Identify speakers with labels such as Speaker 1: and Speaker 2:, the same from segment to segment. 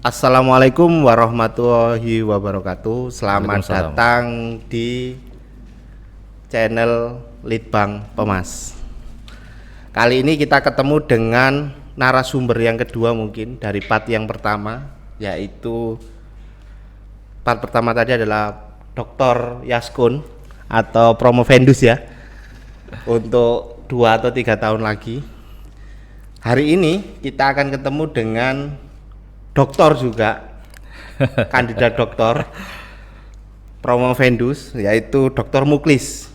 Speaker 1: Assalamualaikum warahmatullahi wabarakatuh. Selamat
Speaker 2: Waalaikumsalam.
Speaker 1: datang di channel Litbang Pemas. Kali ini kita ketemu dengan narasumber yang kedua mungkin dari part yang pertama, yaitu part pertama tadi adalah Dr. Yaskun atau Promovendus ya, untuk 2 atau 3 tahun lagi. Hari ini kita akan ketemu dengan doktor juga, kandidat doktor Promovendus, yaitu Dr. Muklis.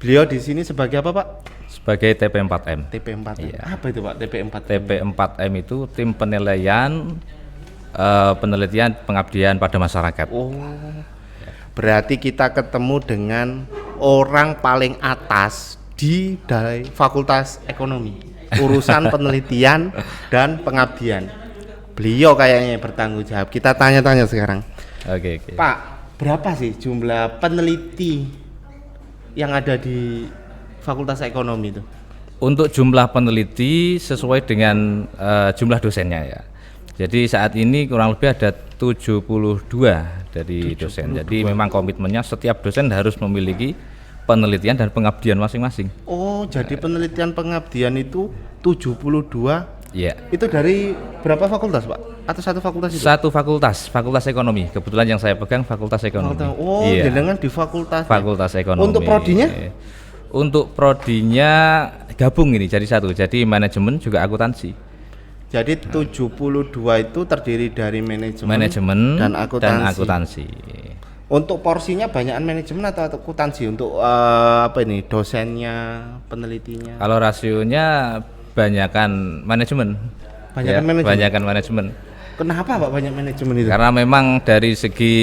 Speaker 1: Beliau di sini sebagai apa, Pak?
Speaker 2: Sebagai TP4M.
Speaker 1: TP4M.
Speaker 2: Iya.
Speaker 1: Apa itu, Pak? TP4M.
Speaker 2: TP4M itu tim penilaian penelitian pengabdian pada masyarakat.
Speaker 1: Oh, berarti kita ketemu dengan orang paling atas dari Fakultas Ekonomi, urusan penelitian dan pengabdian. Beliau kayaknya bertanggung jawab. Kita tanya-tanya sekarang.
Speaker 2: Oke.
Speaker 1: Pak, berapa sih jumlah peneliti yang ada di Fakultas Ekonomi itu?
Speaker 2: Untuk jumlah peneliti sesuai dengan jumlah dosennya ya. Jadi saat ini kurang lebih ada 72 dari dosen. Jadi memang komitmennya setiap dosen harus memiliki penelitian dan pengabdian masing-masing.
Speaker 1: Oh, jadi penelitian pengabdian itu 72.
Speaker 2: Iya.
Speaker 1: Itu dari berapa fakultas, Pak? Atau satu fakultas itu?
Speaker 2: Satu fakultas ekonomi. Kebetulan yang saya pegang fakultas ekonomi.
Speaker 1: Oh,
Speaker 2: iya.
Speaker 1: jenengan di fakultas.
Speaker 2: Fakultas ekonomi.
Speaker 1: Untuk prodinya?
Speaker 2: Untuk prodinya gabung ini jadi satu. Jadi manajemen juga akuntansi.
Speaker 1: Jadi 72 itu terdiri dari manajemen dan akuntansi. Untuk porsinya banyakan manajemen atau akuntansi untuk apa ini? Dosennya, penelitinya?
Speaker 2: Kalau rasionya banyakan manajemen. Banyakan manajemen.
Speaker 1: Kenapa, Pak, banyak manajemen itu?
Speaker 2: Karena memang dari segi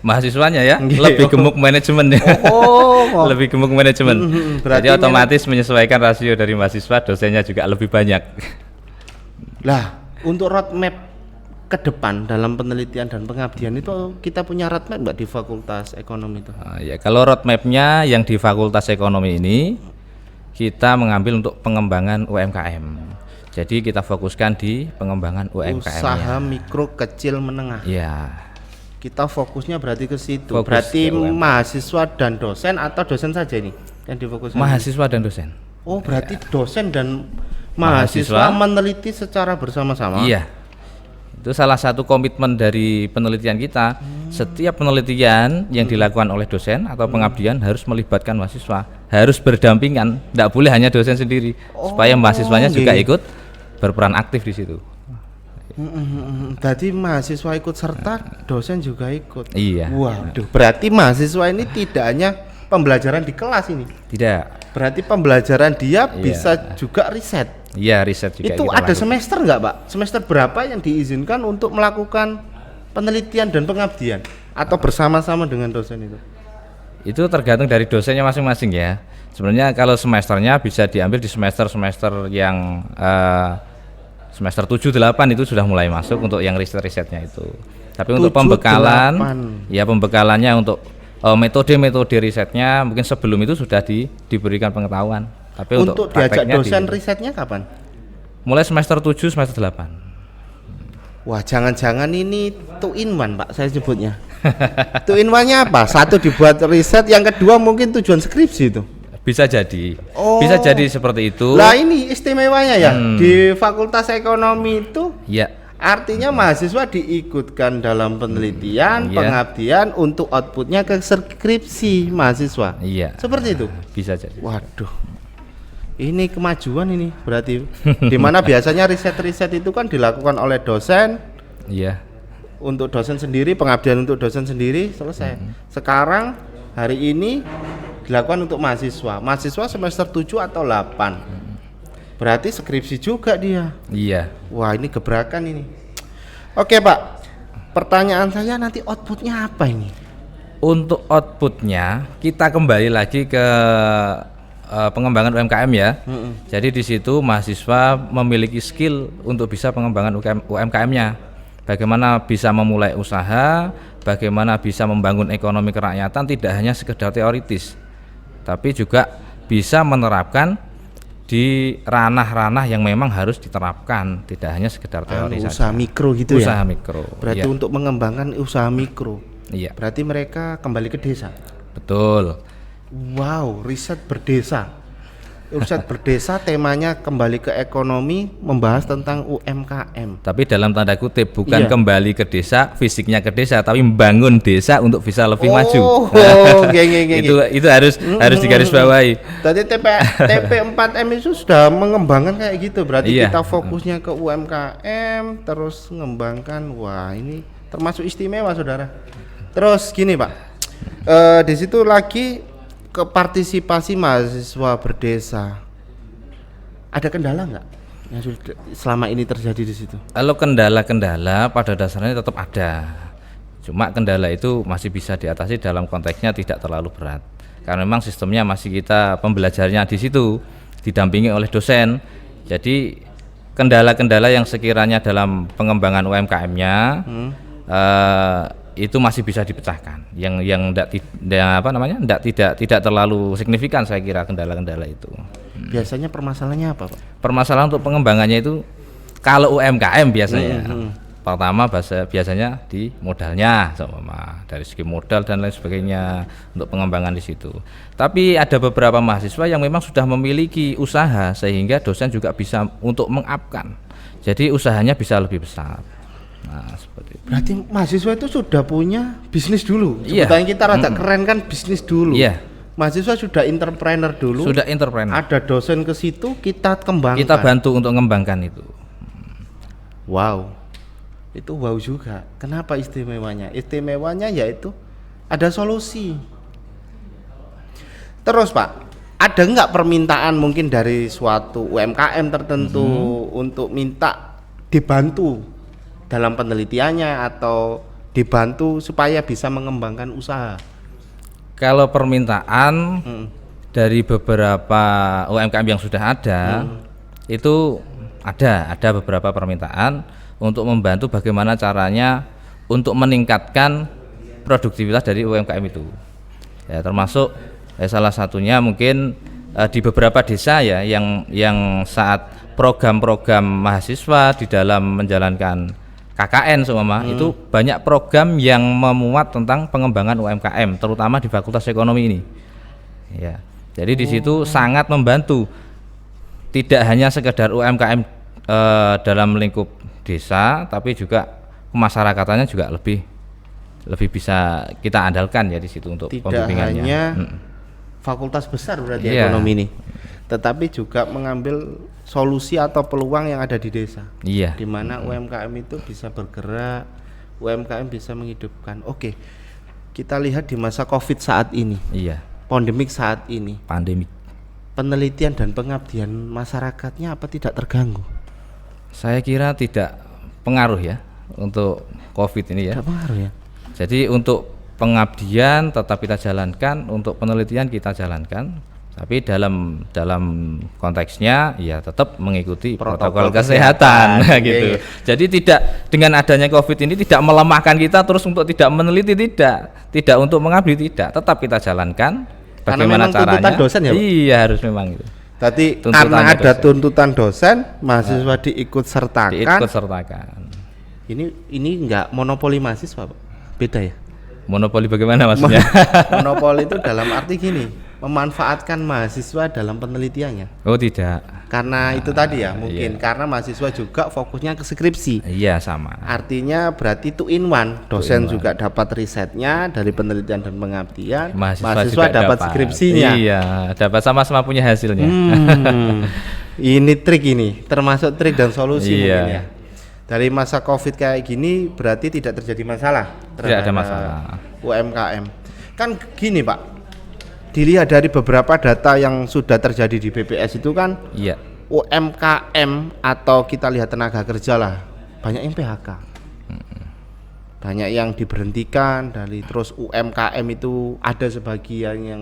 Speaker 2: mahasiswanya ya
Speaker 1: Nggih.
Speaker 2: lebih gemuk manajemen ya.
Speaker 1: Oh.
Speaker 2: Lebih gemuk manajemen.
Speaker 1: Berarti
Speaker 2: Jadi otomatis menyesuaikan rasio dari mahasiswa, dosennya juga lebih banyak.
Speaker 1: Lah, untuk roadmap ke depan dalam penelitian dan pengabdian itu kita punya roadmap nggak di Fakultas Ekonomi itu?
Speaker 2: Ya, kalau roadmapnya yang di Fakultas Ekonomi ini kita mengambil untuk pengembangan UMKM. Jadi kita fokuskan di pengembangan UMKM.
Speaker 1: Usaha mikro kecil menengah.
Speaker 2: Iya.
Speaker 1: Kita fokusnya berarti ke situ.
Speaker 2: Fokus
Speaker 1: berarti
Speaker 2: ke UMKM.
Speaker 1: mahasiswa dan dosen atau dosen saja ini yang difokuskan?
Speaker 2: Mahasiswa dan dosen.
Speaker 1: Oh, berarti dosen dan mahasiswa meneliti secara bersama-sama.
Speaker 2: Iya. Itu salah satu komitmen dari penelitian kita. Setiap penelitian yang dilakukan oleh dosen atau pengabdian harus melibatkan mahasiswa, harus berdampingan, tidak boleh hanya dosen sendiri, supaya mahasiswanya juga ikut berperan aktif di situ.
Speaker 1: Tadi mahasiswa ikut serta, dosen juga ikut.
Speaker 2: Iya.
Speaker 1: Waduh, berarti mahasiswa ini tidak hanya pembelajaran di kelas ini.
Speaker 2: Tidak.
Speaker 1: Berarti pembelajaran dia
Speaker 2: Iya.
Speaker 1: bisa juga riset.
Speaker 2: Iya, riset juga.
Speaker 1: Itu
Speaker 2: kita
Speaker 1: ada
Speaker 2: lakukan.
Speaker 1: semester nggak, Pak? Semester berapa yang diizinkan untuk melakukan penelitian dan pengabdian atau bersama-sama dengan dosen itu?
Speaker 2: Itu tergantung dari dosennya masing-masing ya. Sebenarnya kalau semesternya bisa diambil di semester-semester yang semester 7 8 itu sudah mulai masuk untuk yang riset-risetnya itu. Tapi untuk
Speaker 1: 7,
Speaker 2: pembekalan
Speaker 1: 8.
Speaker 2: ya pembekalannya untuk metode-metode risetnya mungkin sebelum itu sudah diberikan pengetahuan. Tapi
Speaker 1: Untuk diajak
Speaker 2: prakteknya
Speaker 1: dosen risetnya kapan?
Speaker 2: mulai semester 7 semester 8.
Speaker 1: Wah, jangan-jangan ini 2 in 1, Pak, saya sebutnya. 2 in 1-nya apa? Satu dibuat riset, yang kedua mungkin tujuan skripsi itu.
Speaker 2: Bisa jadi.
Speaker 1: Oh.
Speaker 2: Bisa jadi seperti itu.
Speaker 1: Lah ini istimewanya ya, di Fakultas Ekonomi itu
Speaker 2: Ya.
Speaker 1: artinya mahasiswa diikutkan dalam penelitian, pengabdian untuk outputnya ke skripsi mahasiswa.
Speaker 2: Iya.
Speaker 1: Seperti itu.
Speaker 2: Bisa jadi.
Speaker 1: Waduh, ini kemajuan ini berarti. Dimana biasanya riset-riset itu kan dilakukan oleh dosen
Speaker 2: Iya.
Speaker 1: untuk dosen sendiri, pengabdian untuk dosen sendiri, selesai. Sekarang hari ini dilakukan untuk mahasiswa. Mahasiswa semester 7 atau 8. Berarti skripsi juga dia.
Speaker 2: Iya.
Speaker 1: Wah, ini gebrakan ini. Oke, Pak. Pertanyaan saya nanti outputnya apa ini?
Speaker 2: Untuk outputnya kita kembali lagi ke pengembangan UMKM ya. Jadi di situ mahasiswa memiliki skill untuk bisa pengembangan UMKM-nya. Bagaimana bisa memulai usaha, bagaimana bisa membangun ekonomi kerakyatan tidak hanya sekedar teoritis, tapi juga bisa menerapkan di ranah-ranah yang memang harus diterapkan, tidak hanya sekedar teori
Speaker 1: usaha
Speaker 2: saja.
Speaker 1: mikro gitu ya.
Speaker 2: Usaha mikro.
Speaker 1: Berarti
Speaker 2: Iya.
Speaker 1: untuk mengembangkan usaha mikro.
Speaker 2: Iya,
Speaker 1: Berarti mereka kembali ke desa.
Speaker 2: betul.
Speaker 1: Wow, riset berdesa. Riset berdesa temanya kembali ke ekonomi, membahas tentang UMKM.
Speaker 2: Tapi dalam tanda kutip bukan
Speaker 1: Iya.
Speaker 2: kembali ke desa, fisiknya ke desa, tapi membangun desa untuk bisa lebih maju. Itu harus digarisbawahi.
Speaker 1: Tadi TP4M itu sudah mengembangkan kayak gitu. Berarti
Speaker 2: Iya.
Speaker 1: kita fokusnya ke UMKM, terus mengembangkan. Wah, ini termasuk istimewa, saudara. Terus gini, Pak. Di situ lagi ke partisipasi mahasiswa berdesa. Ada kendala nggak yang sudah selama ini terjadi di situ?
Speaker 2: Kalau kendala-kendala pada dasarnya tetap ada. Cuma kendala itu masih bisa diatasi dalam konteksnya tidak terlalu berat. Karena memang sistemnya masih kita pembelajarnya di situ, didampingi oleh dosen. Jadi kendala-kendala yang sekiranya dalam pengembangan UMKM-nya itu masih bisa dipecahkan. Yang tidak terlalu signifikan saya kira kendala-kendala itu.
Speaker 1: Biasanya permasalahannya apa, Pak?
Speaker 2: Permasalahan untuk pengembangannya itu kalau UMKM biasanya pertama biasanya di modalnya sama dari segi modal dan lain sebagainya untuk pengembangan di situ. Tapi ada beberapa mahasiswa yang memang sudah memiliki usaha sehingga dosen juga bisa untuk meng-up-kan. Jadi usahanya bisa lebih besar. Nah, seperti itu.
Speaker 1: Berarti mahasiswa itu sudah punya bisnis dulu.
Speaker 2: Iya.
Speaker 1: Sebutannya kita rada keren kan bisnis dulu.
Speaker 2: Iya.
Speaker 1: Mahasiswa sudah entrepreneur dulu.
Speaker 2: Sudah entrepreneur.
Speaker 1: Ada dosen ke situ, kita kembangkan.
Speaker 2: Kita bantu untuk mengembangkan itu.
Speaker 1: Wow. Itu wow juga. Kenapa istimewanya? Istimewanya yaitu ada solusi. Terus, Pak, ada nggak permintaan mungkin dari suatu UMKM tertentu untuk minta dibantu dalam penelitiannya atau dibantu supaya bisa mengembangkan usaha?
Speaker 2: Kalau permintaan dari beberapa UMKM yang sudah ada, itu ada beberapa permintaan untuk membantu bagaimana caranya untuk meningkatkan produktivitas dari UMKM itu. Ya, termasuk salah satunya mungkin di beberapa desa ya yang saat program-program mahasiswa di dalam menjalankan KKN itu banyak program yang memuat tentang pengembangan UMKM terutama di Fakultas Ekonomi ini. Ya. Jadi di situ sangat membantu. Tidak hanya sekedar UMKM dalam lingkup desa, tapi juga kemasyarakatan juga lebih bisa kita andalkan ya di situ untuk pembimbingannya.
Speaker 1: Tidak hanya fakultas besar berarti
Speaker 2: Iya.
Speaker 1: ekonomi ini, tetapi juga mengambil solusi atau peluang yang ada di desa.
Speaker 2: Iya.
Speaker 1: Di mana UMKM itu bisa bergerak, UMKM bisa menghidupkan. Oke. Kita lihat di masa Covid saat ini.
Speaker 2: Iya.
Speaker 1: Pandemik saat ini.
Speaker 2: Pandemi.
Speaker 1: Penelitian dan pengabdian masyarakatnya apa tidak terganggu?
Speaker 2: Saya kira tidak pengaruh ya untuk Covid ini ya.
Speaker 1: Tidak pengaruh ya.
Speaker 2: Jadi untuk pengabdian tetap kita jalankan, untuk penelitian kita jalankan, tapi dalam konteksnya ya tetap mengikuti protokol kesehatan gitu. Jadi tidak dengan adanya Covid ini tidak melemahkan kita terus untuk tidak meneliti, tidak untuk mengabdi, tetap kita jalankan. Bagaimana caranya?
Speaker 1: Tuntutan dosen ya, Pak?
Speaker 2: Iya, harus memang itu.
Speaker 1: Tadi karena ada tuntutan dosen, mahasiswa diikut sertakan. Ini enggak monopoli mahasiswa, Pak. Beda ya.
Speaker 2: Monopoli bagaimana maksudnya?
Speaker 1: Monopoli itu dalam arti gini, memanfaatkan mahasiswa dalam penelitiannya.
Speaker 2: Oh tidak.
Speaker 1: Karena itu tadi ya, mungkin karena mahasiswa juga fokusnya ke skripsi.
Speaker 2: Iya sama.
Speaker 1: Artinya berarti two in one, dosen juga dapat risetnya dari penelitian dan pengabdian, mahasiswa dapat skripsinya.
Speaker 2: Iya, dapat sama-sama punya hasilnya.
Speaker 1: Ini trik ini, termasuk trik dan solusi
Speaker 2: Iya.
Speaker 1: mungkin ya. Dari masa Covid kayak gini berarti tidak terjadi masalah.
Speaker 2: Tidak ada masalah.
Speaker 1: UMKM. Kan gini, Pak. Dilihat dari beberapa data yang sudah terjadi di BPS itu kan,
Speaker 2: Iya.
Speaker 1: UMKM atau kita lihat tenaga kerja lah, banyak yang PHK. Banyak yang diberhentikan dari, terus UMKM itu ada sebagian yang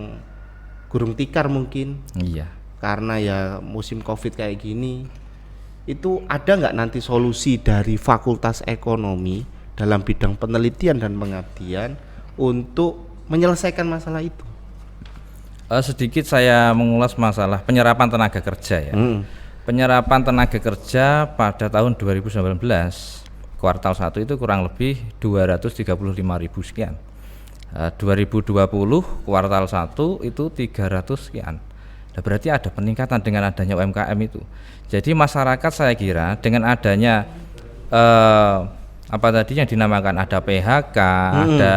Speaker 1: gurung tikar mungkin.
Speaker 2: Iya.
Speaker 1: Karena ya musim Covid kayak gini. Itu ada nggak nanti solusi dari Fakultas Ekonomi dalam bidang penelitian dan pengabdian untuk menyelesaikan masalah itu?
Speaker 2: Sedikit saya mengulas masalah penyerapan tenaga kerja ya. Penyerapan tenaga kerja pada tahun 2019 kuartal 1 itu kurang lebih 235.000 sekian. 2020 kuartal 1 itu 300 sekian. Nah, berarti ada peningkatan dengan adanya UMKM itu. Jadi masyarakat saya kira dengan adanya apa tadi yang dinamakan ada PHK, ada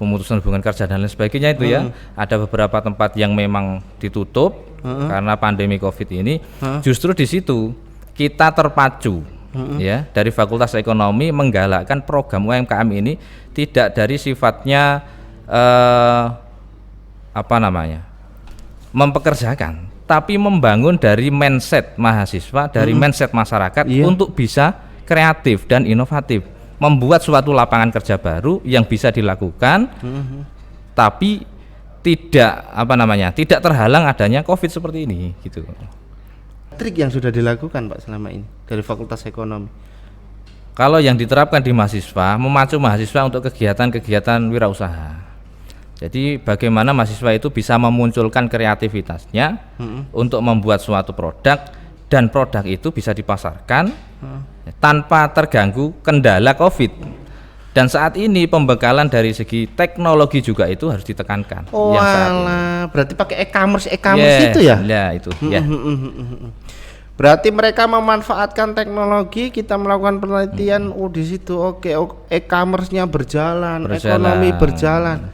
Speaker 2: pemutusan hubungan kerja dan lain sebagainya itu ya, ada beberapa tempat yang memang ditutup karena pandemi COVID ini. Justru di situ kita terpacu ya dari Fakultas Ekonomi menggalakkan program UMKM ini tidak dari sifatnya apa namanya mempekerjakan, tapi membangun dari mindset mahasiswa, dari mindset masyarakat untuk bisa kreatif dan inovatif, membuat suatu lapangan kerja baru yang bisa dilakukan, tapi tidak apa namanya tidak terhalang adanya COVID seperti ini gitu.
Speaker 1: Trik yang sudah dilakukan Pak selama ini dari Fakultas Ekonomi.
Speaker 2: Kalau yang diterapkan di mahasiswa, memacu mahasiswa untuk kegiatan-kegiatan wirausaha. Jadi bagaimana mahasiswa itu bisa memunculkan kreativitasnya untuk membuat suatu produk, dan produk itu bisa dipasarkan tanpa terganggu kendala COVID. Dan saat ini pembekalan dari segi teknologi juga itu harus ditekankan.
Speaker 1: Oh alah, berarti pakai e-commerce itu ya?
Speaker 2: Ya itu. Ya.
Speaker 1: Berarti mereka memanfaatkan teknologi, kita melakukan penelitian, di situ e-commerce-nya berjalan, ekonomi berjalan.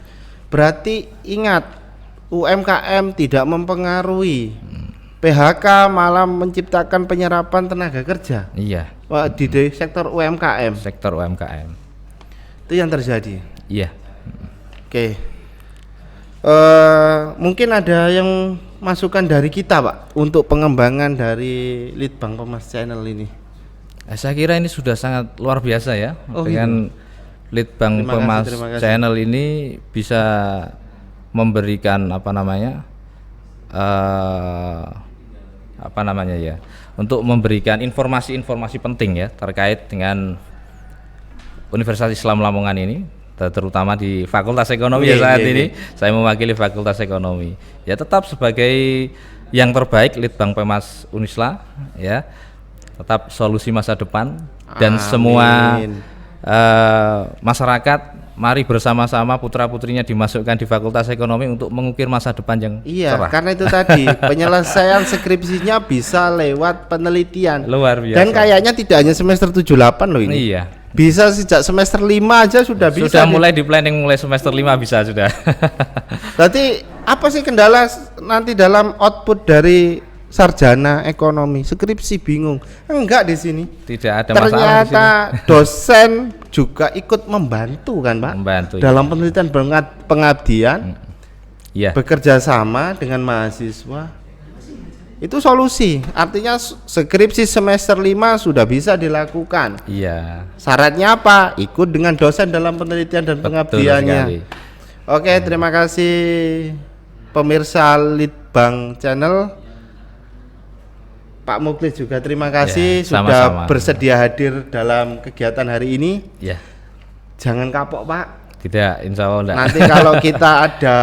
Speaker 1: Berarti ingat, UMKM tidak mempengaruhi, PHK malah menciptakan penyerapan tenaga kerja.
Speaker 2: Iya.
Speaker 1: Wah, di sektor UMKM.
Speaker 2: Sektor UMKM.
Speaker 1: Itu yang terjadi.
Speaker 2: Iya.
Speaker 1: Oke. Mungkin ada yang masukan dari kita Pak untuk pengembangan dari Litbang Pemas Channel ini.
Speaker 2: Saya kira ini sudah sangat luar biasa ya, dengan Litbang Pemas Channel ini bisa memberikan untuk memberikan informasi-informasi penting ya terkait dengan Universitas Islam Lamongan ini, terutama di Fakultas Ekonomi saat ini. Saya mewakili Fakultas Ekonomi. Ya tetap sebagai yang terbaik Litbang Pemas Unisla ya. Tetap solusi masa depan dan semua masyarakat mari bersama-sama putra-putrinya dimasukkan di Fakultas Ekonomi untuk mengukir masa depan yang cerah.
Speaker 1: Karena itu tadi penyelesaian skripsinya bisa lewat penelitian.
Speaker 2: Luar biasa.
Speaker 1: Dan kayaknya tidak hanya semester 78 loh ini.
Speaker 2: Iya.
Speaker 1: Bisa sejak semester 5 aja sudah bisa.
Speaker 2: Sudah mulai di planning mulai semester 5 bisa sudah.
Speaker 1: Berarti apa sih kendala nanti dalam output dari sarjana ekonomi? Skripsi bingung. Enggak di sini.
Speaker 2: Tidak ada
Speaker 1: masalah. Ternyata dosen juga ikut membantu kan, Pak?
Speaker 2: Membantu.
Speaker 1: Dalam penelitian pengabdian.
Speaker 2: Iya.
Speaker 1: Bekerja sama dengan mahasiswa. Itu solusi. Artinya skripsi semester 5 sudah bisa dilakukan.
Speaker 2: Iya.
Speaker 1: Syaratnya apa? Ikut dengan dosen dalam penelitian dan pengabdiannya. Oke, terima kasih pemirsa Litbang Channel. Pak Muklis juga terima kasih sudah bersedia hadir dalam kegiatan hari ini.
Speaker 2: Ya.
Speaker 1: Jangan kapok Pak.
Speaker 2: Tidak, insya Allah enggak.
Speaker 1: Nanti kalau kita ada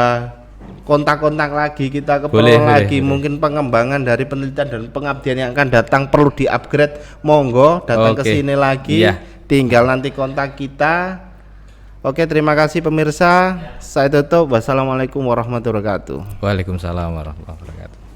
Speaker 1: kontak-kontak lagi, kita keperluan lagi mungkin pengembangan dari penelitian dan pengabdian yang akan datang perlu di-upgrade, monggo datang ke sini lagi. Tinggal nanti kontak kita. Oke, terima kasih pemirsa. Saya tutup. Wassalamualaikum warahmatullahi wabarakatuh.
Speaker 2: Waalaikumsalam warahmatullahi wabarakatuh.